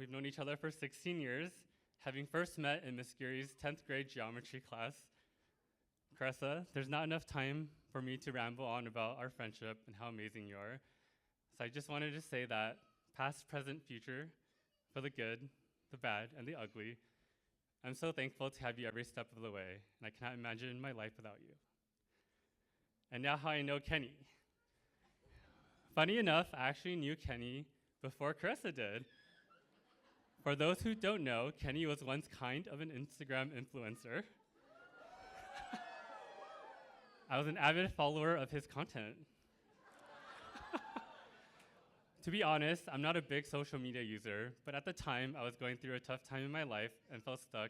We've known each other for 16 years, having first met in Miss Geary's 10th grade geometry class. Caressa, there's not enough time for me to ramble on about our friendship and how amazing you are. So I just wanted to say that past, present, future, for the good, the bad, and the ugly, I'm so thankful to have you every step of the way, and I cannot imagine my life without you. And now how I know Kenny. Funny enough, I actually knew Kenny before Caressa did. For those who don't know, Kenny was once kind of an Instagram influencer. I was an avid follower of his content. To be honest, I'm not a big social media user, but at the time, I was going through a tough time in my life and felt stuck.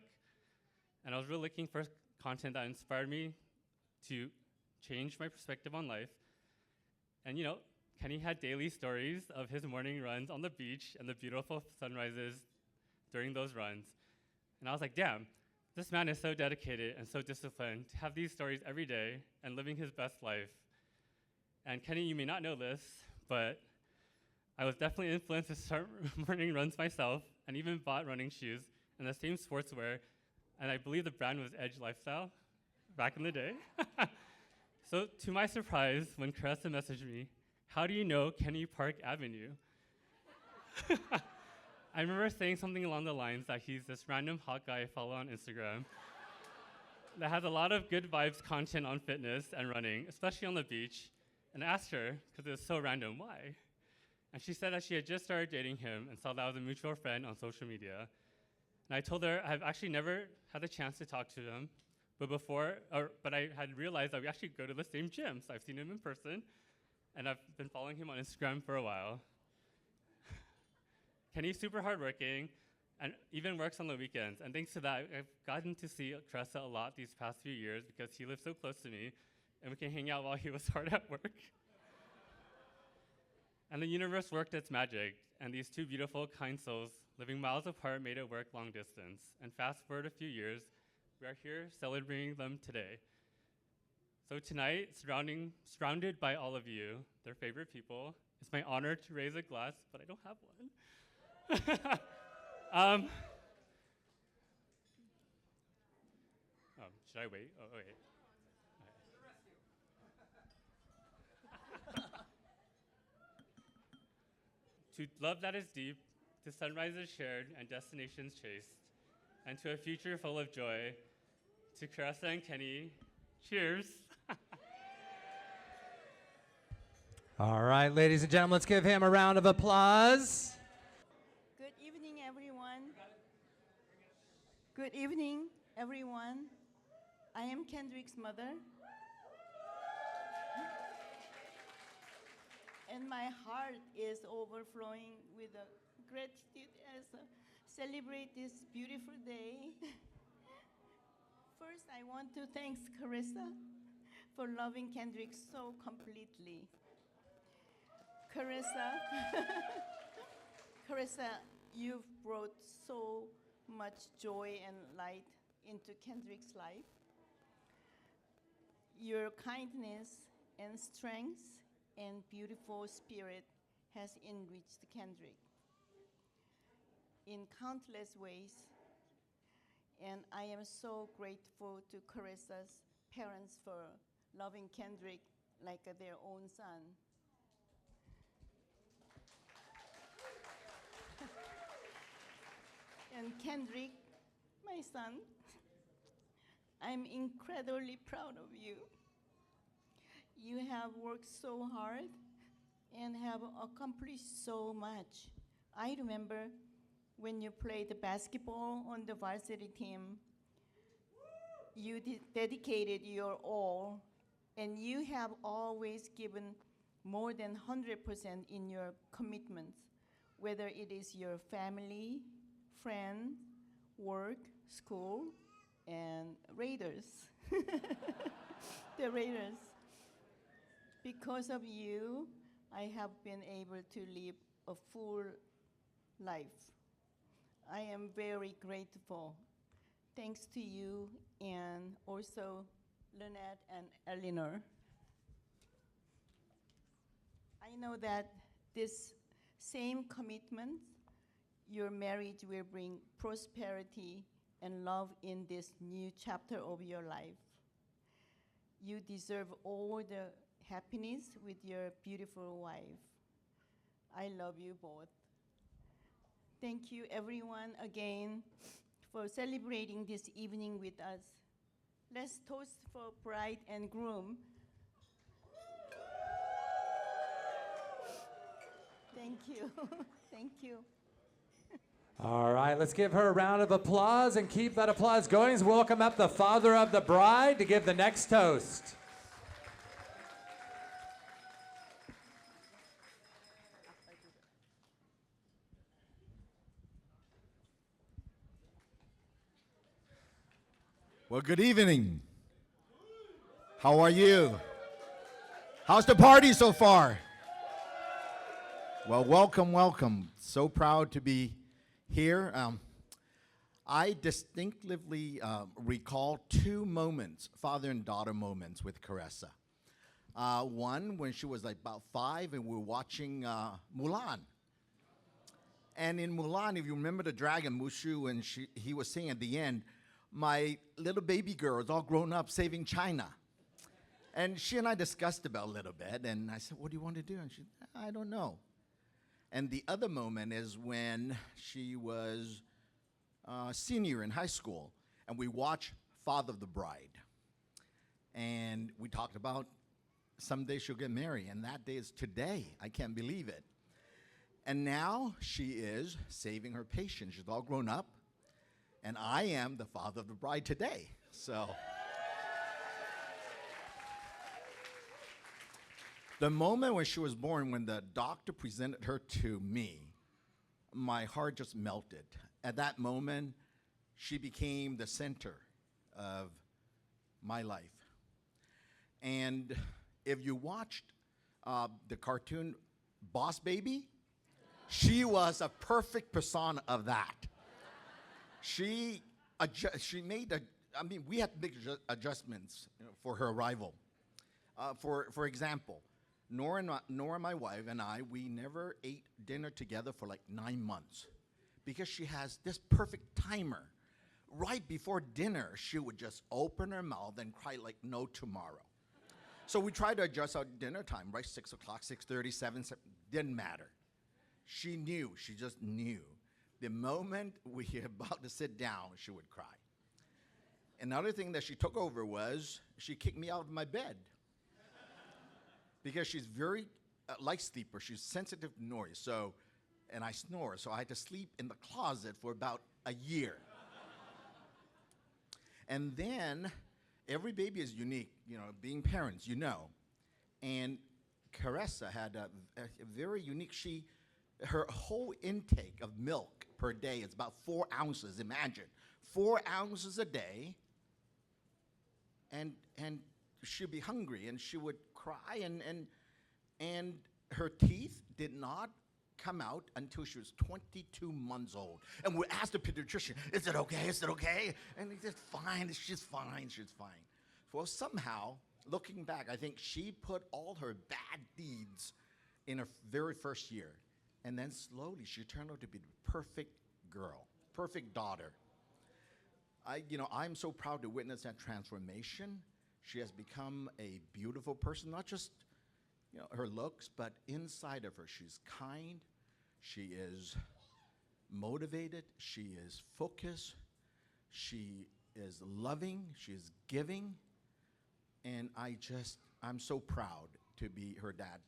And I was really looking for content that inspired me to change my perspective on life. And you know, Kenny had daily stories of his morning runs on the beach and the beautiful sunrises during those runs. And I was like, damn, this man is so dedicated and so disciplined to have these stories every day and living his best life. And Kenny, you may not know this, but I was definitely influenced to start morning runs myself and even bought running shoes and the same sportswear. And I believe the brand was Edge Lifestyle back in the day. So to my surprise, when Caressa messaged me, how do you know Kenny Park Avenue? I remember saying something along the lines that he's this random hot guy I follow on Instagram that has a lot of good vibes content on fitness and running, especially on the beach. And I asked her, because it was so random, why? And she said that she had just started dating him and saw that I was a mutual friend on social media. And I told her I've actually never had the chance to talk to him, but I had realized that we actually go to the same gym, so I've seen him in person, and I've been following him on Instagram for a while. Kenny's super hardworking and even works on the weekends. And thanks to that, I've gotten to see Caressa a lot these past few years because he lives so close to me and we can hang out while he was hard at work. And the universe worked its magic, and these two beautiful, kind souls living miles apart made it work long distance. And fast forward a few years, we are here celebrating them today. So tonight, surrounded by all of you, their favorite people, it's my honor to raise a glass, but I don't have one. Should I wait? Oh, wait. To love that is deep, to sunrises shared and destinations chased, and to a future full of joy, to Caressa and Kenny, cheers. All right, ladies and gentlemen, let's give him a round of applause. Good evening, everyone. Good evening, everyone. I am Kendrick's mother. And my heart is overflowing with gratitude as I celebrate this beautiful day. First, I want to thank Caressa for loving Kendrick so completely. Caressa, you've brought so much joy and light into Kendrick's life. Your kindness and strength and beautiful spirit has enriched Kendrick in countless ways. And I am so grateful to Caressa's parents for loving Kendrick like their own son. And Kendrick, my son, I'm incredibly proud of you. You have worked so hard and have accomplished so much. I remember when you played basketball on the varsity team, you dedicated your all, and you have always given more than 100% in your commitments, whether it is your family, friend, work, school, and Raiders. The Raiders. Because of you, I have been able to live a full life. I am very grateful. Thanks to you and also Lynette and Eleanor. I know that this same commitment your marriage will bring prosperity and love in this new chapter of your life. You deserve all the happiness with your beautiful wife. I love you both. Thank you, everyone, again, for celebrating this evening with us. Let's toast for bride and groom. Thank you. Thank you. All right, let's give her a round of applause and keep that applause going as we welcome up the father of the bride to give the next toast. Well, good evening. How are you? How's the party so far? Well, welcome, welcome. So proud to be here. I distinctively recall two moments, father and daughter moments with Caressa. One, when she was like about 5 and we were watching Mulan. And in Mulan, if you remember the dragon, Mushu, and he was saying at the end, my little baby girl is all grown up saving China. And she and I discussed about a little bit, and I said, what do you want to do? And she said, I don't know. And the other moment is when she was a senior in high school, and we watched Father of the Bride. And we talked about someday she'll get married, and that day is today. I can't believe it. And now she is saving her patient. She's all grown up. And I am the father of the bride today. So the moment when she was born, when the doctor presented her to me, my heart just melted. At that moment, she became the center of my life. And if you watched the cartoon Boss Baby, she was a perfect persona of that. She made we had to make adjustments, for her arrival. For example, Nora, my wife, and I, we never ate dinner together for like 9 months because she has this perfect timer. Right before dinner, she would just open her mouth and cry like no tomorrow. So we tried to adjust our dinner time, right? 6 o'clock, 6:30, 7, didn't matter. She knew, she just knew. The moment we were about to sit down, she would cry. Another thing that she took over was she kicked me out of my bed. Because she's very light sleeper. She's sensitive to noise, and I snore, so I had to sleep in the closet for about a year. And then every baby is unique, being parents, And Caressa had a very unique, her whole intake of milk per day is about 4 ounces. Imagine 4 ounces a day, and she'd be hungry and she would cry, and her teeth did not come out until she was 22 months old. And we asked the pediatrician, is it okay? Is it okay? And he said, fine, she's fine, she's fine. Well, somehow, looking back, I think she put all her bad deeds in her very first year. And then slowly, she turned out to be the perfect girl, perfect daughter. I'm so proud to witness that transformation. She has become a beautiful person, not just her looks, but inside of her, she's kind, she is motivated, she is focused, she is loving, she is giving, and I'm so proud to be her dad.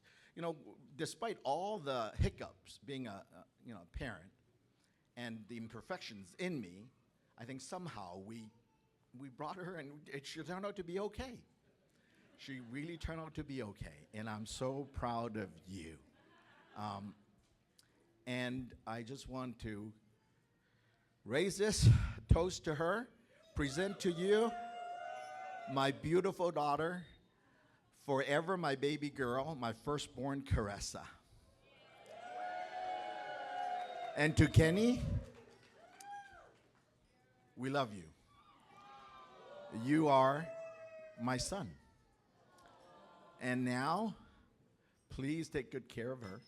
Despite all the hiccups being a parent and the imperfections in me, I think somehow we brought her, and she turned out to be okay. She really turned out to be okay, and I'm so proud of you. And I just want to raise this toast to her, present to you my beautiful daughter, forever my baby girl, my firstborn Caressa. And to Kenny, we love you. You are my son. And now, please take good care of her.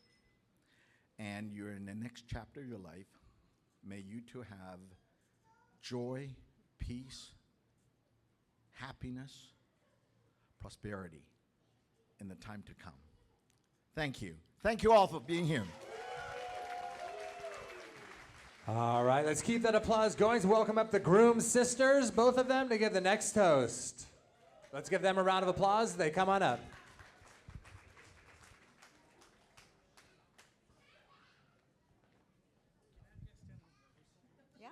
And you're in the next chapter of your life. may you two have joy, peace, happiness, prosperity in the time to come. Thank you. Thank you all for being here. All right, let's keep that applause going. Welcome up the groom's sisters, both of them, to give the next toast. Let's give them a round of applause. They come on up. Yeah.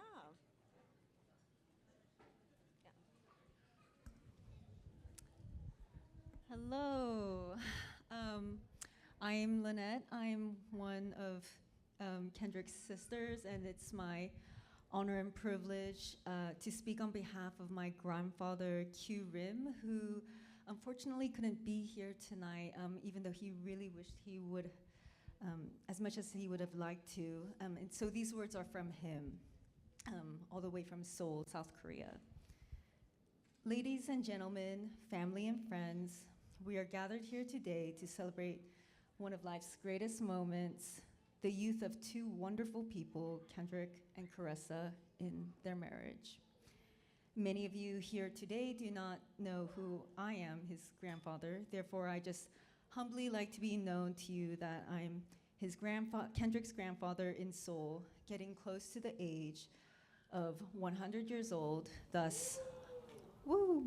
Hello. I'm Lynette. I'm one of Kendrick's sisters, and it's my honor and privilege to speak on behalf of my grandfather, Q Rim, who unfortunately couldn't be here tonight, even though he really wished he would, as much as he would have liked to. And so these words are from him, all the way from Seoul, South Korea. Ladies and gentlemen, family and friends, we are gathered here today to celebrate one of life's greatest moments, the youth of two wonderful people, Kendrick and Caressa, in their marriage. Many of you here today do not know who I am, his grandfather. Therefore, I just humbly like to be known to you that I'm his Kendrick's grandfather in Seoul, getting close to the age of 100 years old, thus, woo!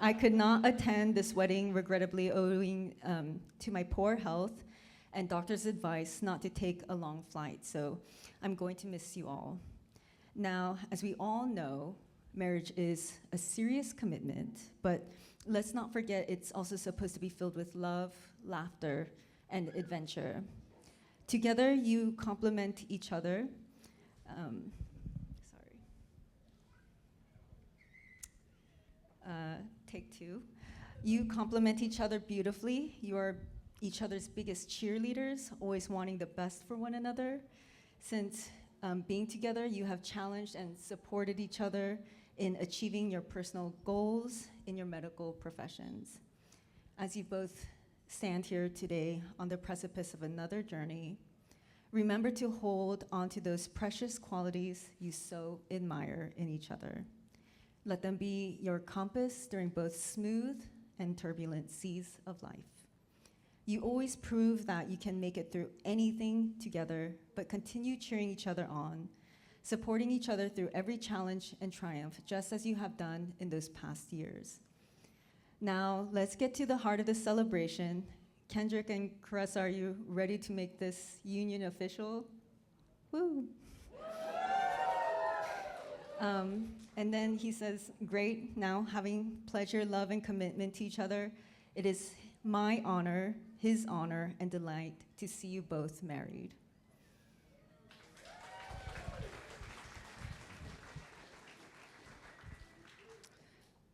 I could not attend this wedding, regrettably owing to my poor health and doctor's advice not to take a long flight, so I'm going to miss you all. Now, as we all know, marriage is a serious commitment, but let's not forget it's also supposed to be filled with love, laughter, and adventure. Together, you complement each other. Take two. You complement each other beautifully. You are each other's biggest cheerleaders, always wanting the best for one another. Since being together, you have challenged and supported each other in achieving your personal goals in your medical professions. As you both stand here today on the precipice of another journey, remember to hold onto those precious qualities you so admire in each other. Let them be your compass during both smooth and turbulent seas of life. You always prove that you can make it through anything together, but continue cheering each other on, supporting each other through every challenge and triumph, just as you have done in those past years. Now, let's get to the heart of the celebration. Kendrick and Caressa, are you ready to make this union official? Woo! And then he says, great, now having pleasure, love, and commitment to each other, it is my honor, his honor, and delight to see you both married.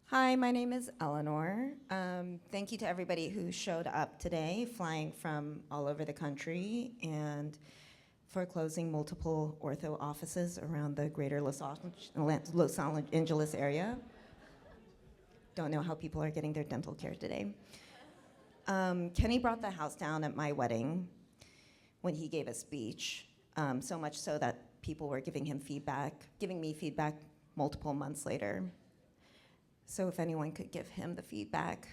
Hi, my name is Eleanor. Thank you to everybody who showed up today, flying from all over the country, and for closing multiple ortho offices around the greater Los Angeles area. Don't know how people are getting their dental care today. Kenny brought the house down at my wedding when he gave a speech, so much so that people were giving me feedback multiple months later. So if anyone could give him the feedback,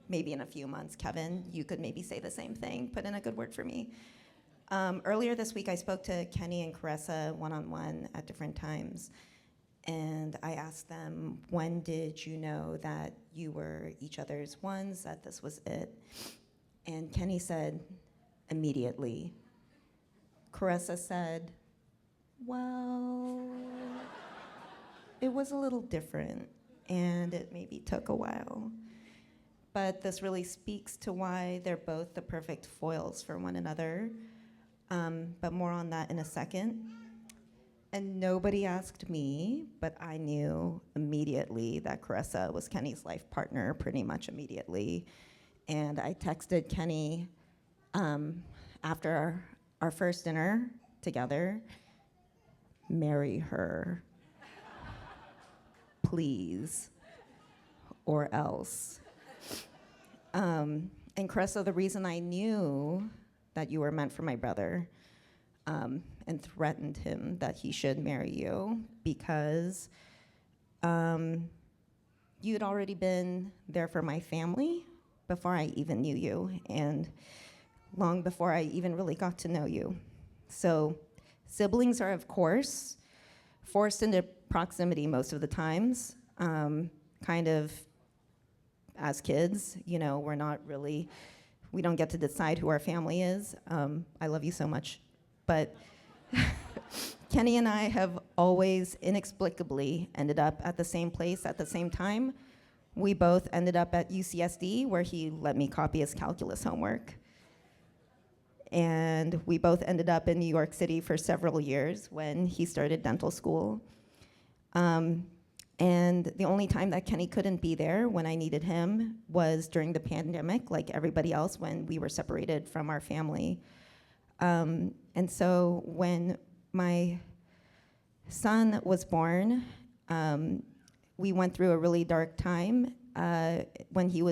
maybe in a few months, Kevin, you could maybe say the same thing, put in a good word for me. Earlier this week, I spoke to Kenny and Caressa one-on-one at different times, and I asked them, when did you know that you were each other's ones, that this was it? And Kenny said, immediately. Caressa said, well, it was a little different, and it maybe took a while. But this really speaks to why they're both the perfect foils for one another. But more on that in a second. And nobody asked me, but I knew immediately that Caressa was Kenny's life partner pretty much immediately. And I texted Kenny after our first dinner together, marry her, please, or else. And Caressa, the reason I knew that you were meant for my brother, and threatened him that he should marry you because you had already been there for my family before I even knew you, and long before I even really got to know you. So siblings are, of course, forced into proximity most of the times, kind of as kids, you know, we don't get to decide who our family is. I love you so much. But Kenny and I have always inexplicably ended up at the same place at the same time. We both ended up at UCSD, where he let me copy his calculus homework. And we both ended up in New York City for several years when he started dental school. And the only time that Kenny couldn't be there when I needed him was during the pandemic, like everybody else, when we were separated from our family. And so when my son was born, we went through a really dark time when he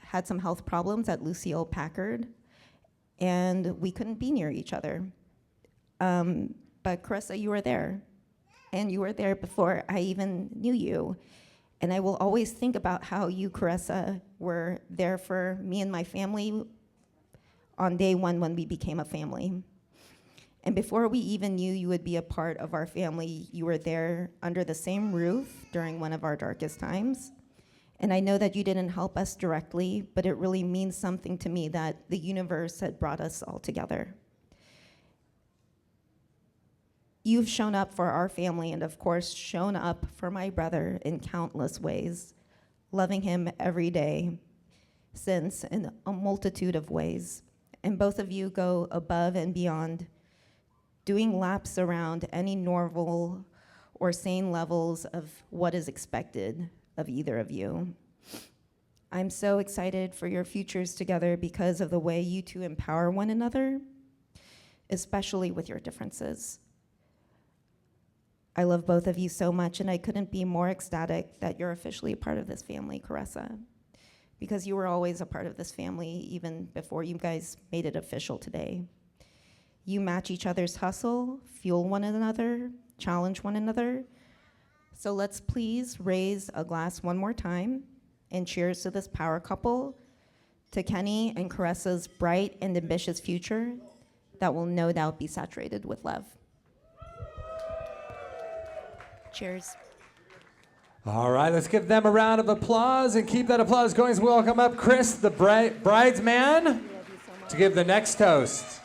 had some health problems at Lucille Packard, and we couldn't be near each other. But Caressa, you were there, and you were there before I even knew you. And I will always think about how you, Caressa, were there for me and my family on day one when we became a family. And before we even knew you would be a part of our family, you were there under the same roof during one of our darkest times. And I know that you didn't help us directly, but it really means something to me that the universe had brought us all together. You've shown up for our family and, of course, shown up for my brother in countless ways, loving him every day since in a multitude of ways. And both of you go above and beyond, doing laps around any normal or sane levels of what is expected of either of you. I'm so excited for your futures together because of the way you two empower one another, especially with your differences. I love both of you so much, and I couldn't be more ecstatic that you're officially a part of this family, Caressa, because you were always a part of this family even before you guys made it official today. You match each other's hustle, fuel one another, challenge one another. So let's please raise a glass one more time and cheers to this power couple, to Kenny and Caressa's bright and ambitious future that will no doubt be saturated with love. Cheers. All right, let's give them a round of applause and keep that applause going as we welcome up Chris, the bridesman, to give the next toast.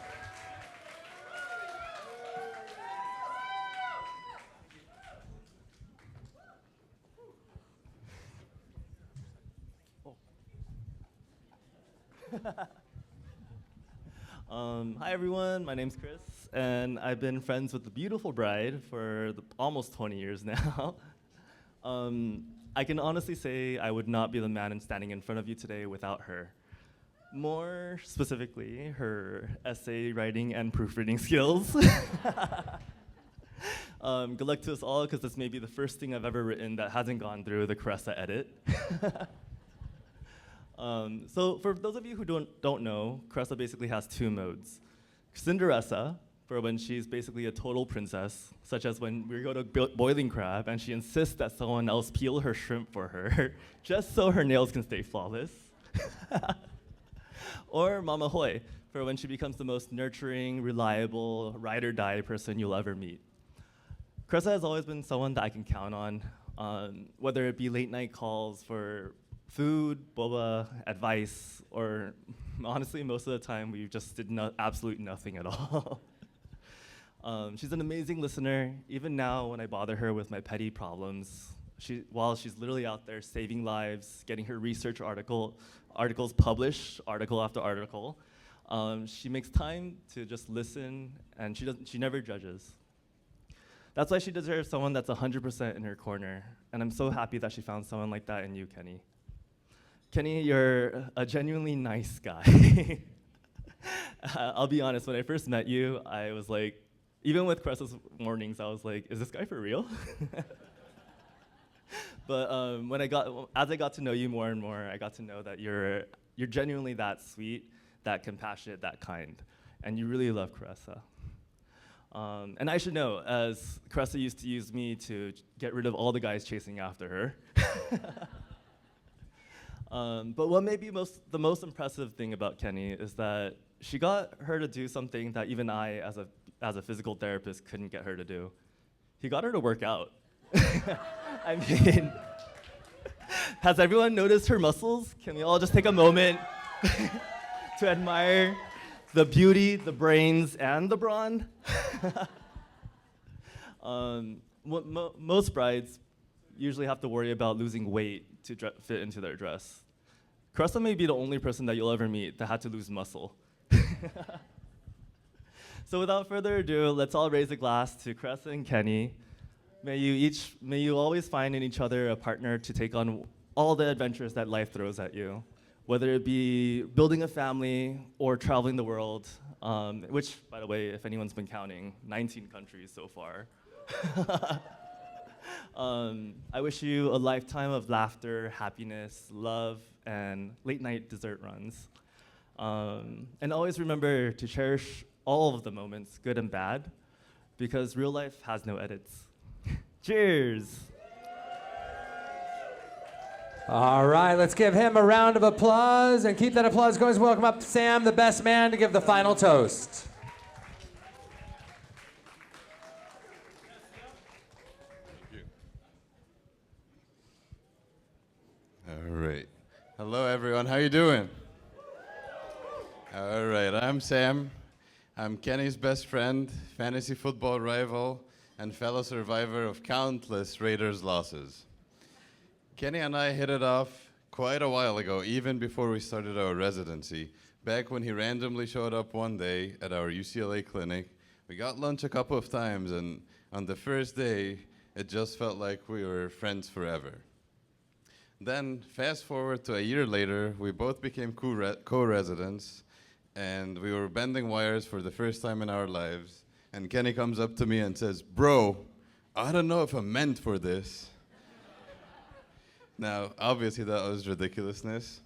Hi everyone, my name's Chris, and I've been friends with the beautiful bride for almost 20 years now. I can honestly say I would not be the man standing in front of you today without her. More specifically, her essay writing and proofreading skills. Good luck to us all, because this may be the first thing I've ever written that hasn't gone through the Caressa edit. So for those of you who don't know, Caressa basically has two modes. Cinderessa, for when she's basically a total princess, such as when we go to Boiling Crab and she insists that someone else peel her shrimp for her, just so her nails can stay flawless. Or Mama Hoy, for when she becomes the most nurturing, reliable, ride or die person you'll ever meet. Caressa has always been someone that I can count on, whether it be late night calls for food, boba, advice, or honestly, most of the time we just did absolutely nothing at all. She's an amazing listener. Even now, when I bother her with my petty problems, while she's literally out there saving lives, getting her research articles published, article after article, she makes time to just listen, and she never judges. That's why she deserves someone that's 100% in her corner, and I'm so happy that she found someone like that in you, Kenny. Kenny, you're a genuinely nice guy. I'll be honest, when I first met you, I was like, even with Caressa's mornings, I was like, is this guy for real? But as I got to know you more and more, I got to know that you're genuinely that sweet, that compassionate, that kind, and you really love Caressa. And I should know, as Caressa used to use me to get rid of all the guys chasing after her. But what may be the most impressive thing about Kenny is that she got her to do something that even I, as a physical therapist, couldn't get her to do. He got her to work out. I mean, has everyone noticed her muscles? Can we all just take a moment to admire the beauty, the brains, and the brawn? Most brides usually have to worry about losing weight to fit into their dress. Caressa may be the only person that you'll ever meet that had to lose muscle. So without further ado, let's all raise a glass to Caressa and Kenny. May you always find in each other a partner to take on all the adventures that life throws at you, whether it be building a family or traveling the world, which, by the way, if anyone's been counting, 19 countries so far. I wish you a lifetime of laughter, happiness, love, and late-night dessert runs. And always remember to cherish all of the moments, good and bad, because real life has no edits. Cheers! All right, let's give him a round of applause and keep that applause going. Welcome up Sam, the best man, to give the final toast. All right. Hello, everyone. How you doing? All right. I'm Sam. I'm Kenny's best friend, fantasy football rival, and fellow survivor of countless Raiders losses. Kenny and I hit it off quite a while ago, even before we started our residency, back when he randomly showed up one day at our UCLA clinic. We got lunch a couple of times, and on the first day, it just felt like we were friends forever. Then, fast forward to a year later, we both became co-residents, and we were bending wires for the first time in our lives. And Kenny comes up to me and says, "Bro, I don't know if I'm meant for this." Now, obviously that was ridiculousness.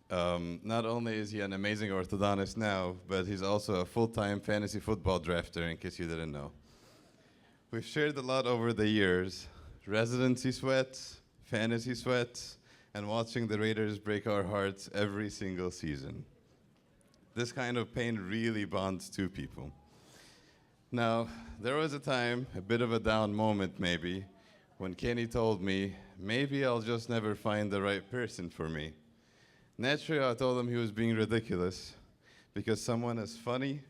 Not only is he an amazing orthodontist now, but he's also a full-time fantasy football drafter, in case you didn't know. We've shared a lot over the years, residency sweats, fantasy sweats, and watching the Raiders break our hearts every single season. This kind of pain really bonds two people. Now, there was a time, a bit of a down moment maybe, when Kenny told me, maybe I'll just never find the right person for me. Naturally, I told him he was being ridiculous, because someone as funny,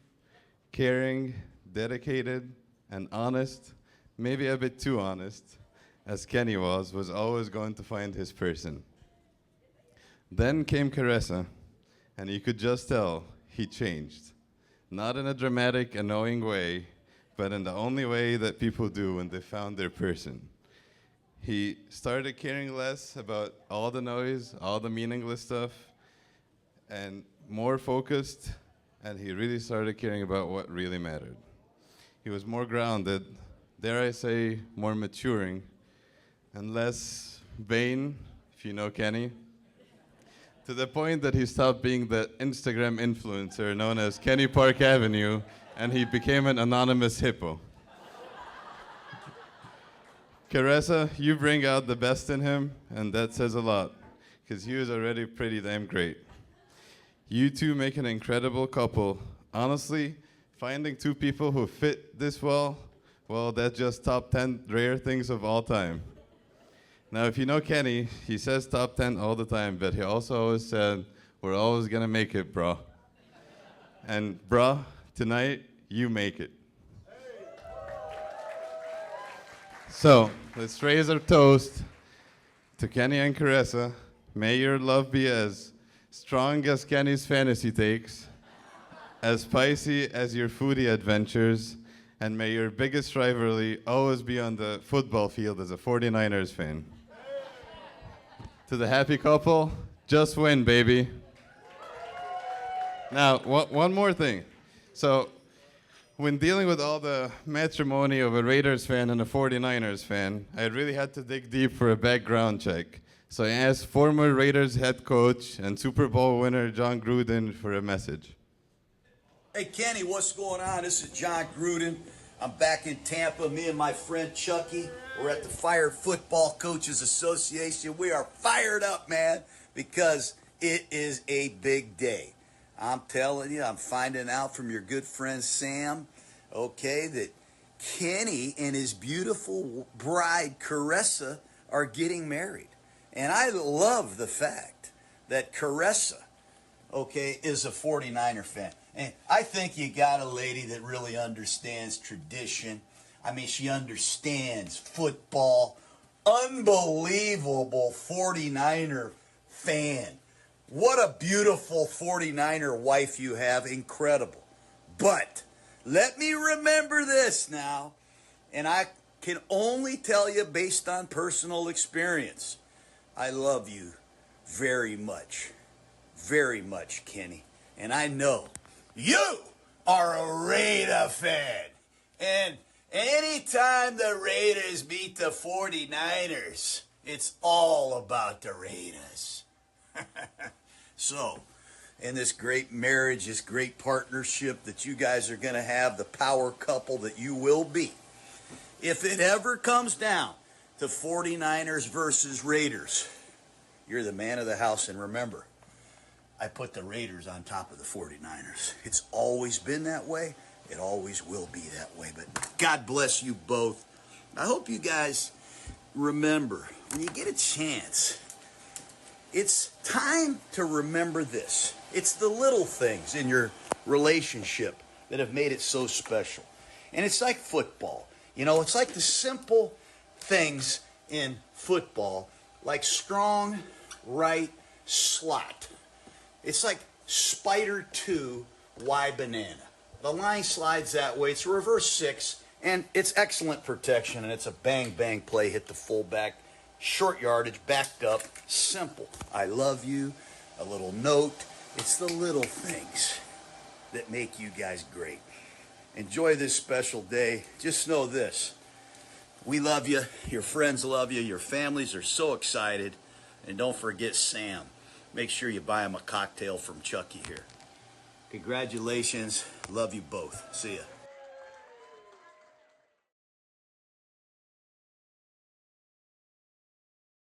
caring, dedicated, and honest, maybe a bit too honest, as Kenny was always going to find his person. Then came Caressa, and you could just tell he changed. Not in a dramatic, annoying way, but in the only way that people do when they found their person. He started caring less about all the noise, all the meaningless stuff, and more focused, and he really started caring about what really mattered. He was more grounded, dare I say, more maturing, and less vain, if you know Kenny, to the point that he stopped being the Instagram influencer known as Kenny Park Avenue, and he became an anonymous hippo. Caressa, you bring out the best in him, and that says a lot, because he was already pretty damn great. You two make an incredible couple. Honestly, finding two people who fit this well, that's just top 10 rare things of all time. Now, if you know Kenny, he says top 10 all the time, but he also always said, we're always gonna make it, bro. And bro, tonight, you make it. So, let's raise our toast to Kenny and Caressa. May your love be as strong as Kenny's fantasy takes, as spicy as your foodie adventures, and may your biggest rivalry always be on the football field as a 49ers fan. To the happy couple, just win, baby. Now, one more thing. So, when dealing with all the matrimony of a Raiders fan and a 49ers fan, I really had to dig deep for a background check. So I asked former Raiders head coach and Super Bowl winner John Gruden for a message. Hey, Kenny, what's going on? This is John Gruden. I'm back in Tampa. Me and my friend Chucky, we're at the Fired Football Coaches Association. We are fired up, man, because it is a big day. I'm telling you, I'm finding out from your good friend Sam, okay, that Kenny and his beautiful bride Caressa are getting married. And I love the fact that Caressa, okay, is a 49er fan. And I think you got a lady that really understands tradition. I mean, she understands football. Unbelievable 49er fan. What a beautiful 49er wife you have. Incredible. But let me remember this now. And I can only tell you based on personal experience. I love you very much, Kenny. And I know you are a Raider fan. And anytime the Raiders beat the 49ers, it's all about the Raiders. So, in this great marriage, this great partnership that you guys are going to have, the power couple that you will be, if it ever comes down to 49ers versus Raiders, you're the man of the house. And remember, I put the Raiders on top of the 49ers. It's always been that way. It always will be that way. But God bless you both. I hope you guys remember, when you get a chance, it's time to remember this. It's the little things in your relationship that have made it so special. And it's like football. You know, it's like the simple things in football, like strong right slot. It's like Spider 2, Y banana. The line slides that way. It's a reverse 6, and it's excellent protection, and it's a bang-bang play. Hit the fullback, short yardage, backed up, simple. I love you, a little note. It's the little things that make you guys great. Enjoy this special day. Just know this. We love you. Your friends love you. Your families are so excited. And don't forget Sam. Make sure you buy him a cocktail from Chucky here. Congratulations. Love you both. See ya.